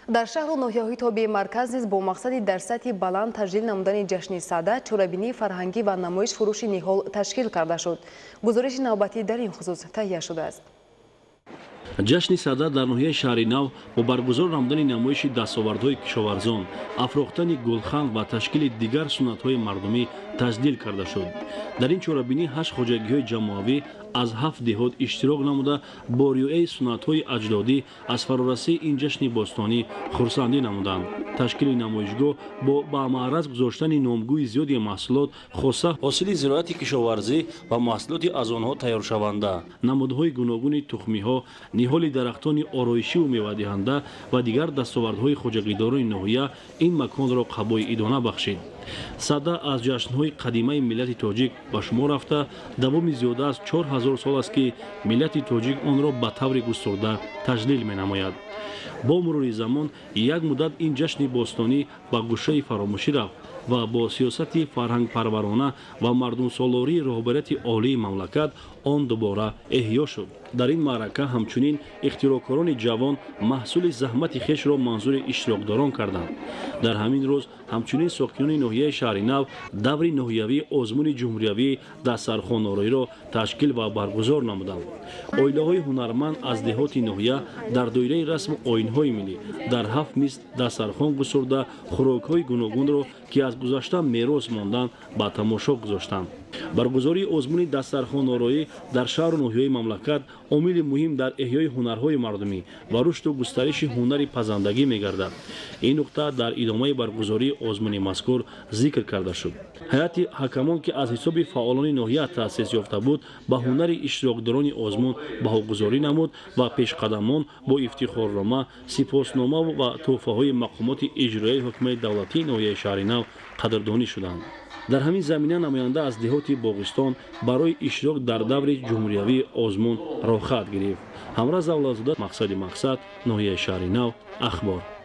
дар шаҳру ноҳияҳои тобии марказ низ бо мақсади дар сатҳи баланд таҷлил намудани ҷашни сада чорабинии фарҳангӣ ва намоиш фурӯши ниҳол ташкил карда шуд. гузориши навбатӣ дар ин хусус таҳия шудааст. ҷашни сада дар ноҳияи шаҳри нав бо баргузор намудани намоиши дастовардҳои кишоварзон, афрохтани гулхан ва ташкили дигар сунъатҳои мардумӣ таҷлил карда шуд. дар ин чорабинӣ 8 хоҷагиҳои ҷамоавӣ аз 7 деҳот иштирок намуда бо риояи сунъатҳои аҷдодӣ аз фарорасии ин ҷашни бостонӣ хурсандӣ намуданд. ташкили намоишгоҳ бо ба маъраз гузоштани номгӯи зиёди маҳсулот хосса ҳосили зироати кишоварзӣ ва маҳсулоти аз онҳо тайёршаванда, намудҳои гуногуни тухмиҳо, ниҳоли дарахтони ороишиву мевадиҳанда ва дигар дастовардҳои хоҷагидорони ноҳия ин маконро қабои идона бахшид. сада аз ҷашнҳои қадимаи миллати тоҷик ба шумор рафта, давоми зиёда аз 4000 сол аст ки миллати тоҷик онро ба таври густурда таҷлил менамояд. бо мурури замон як муддат ин ҷашни бостонӣ ба гӯшаи фаромӯшӣ рафт ва бо сиёсати фарҳангпарварона ва мардумсолории роҳбарияти олии мамлакат он дубора эҳьё шуд. дар ин маърака ҳамчунин ихтироъкорони ҷавон маҳсули заҳмати хешро манзури иштирокдорон карданд. дар ҳамин рӯз ҳамчунин сокинони ноҳияи шаҳри нав даври ноҳиявии озмуни ҷумҳуриявии дастсархонороиро ташкил ва баргузор намуданд. оилаҳои ҳунарманд аз деҳоти ноҳия дар доираи расму оинҳои миллӣ дар 7 мисл дастархон гусурда хӯрокҳои гуногунро ки аз гузашта мерос монданд ба тамошо гузоштанд. баргузории озмуни дастархонороӣ дар шаҳру ноҳияҳои мамлакат омили муҳим дар эҳёи ҳунарҳои мардумӣ ва рушду густариши ҳунари пазандагӣ мегардад. ин нуқта дар идомаи баргузории озмуни мазкур зикр карда шуд. ҳайати ҳакамон ки аз ҳисоби фаъолони ноҳия таъсис ёфта буд ба ҳунари иштирокдорони озмун баҳогузорӣ намуд ва пешқадамон бо ифтихорнома, сипоснома ва тӯҳфаҳои мақомоти иҷроияи ҳукумати давлатии ноҳияи шаҳри нав қадрдонӣ шуданд. дар ҳамин замина намоянда аз деҳоти Боғистон барои иштирок дар даври ҷумҳуриявии озмун рохат гирифт. ҳамра Завлатзода, мақсади мақсад, ноҳияи шаҳри нав, ахбор.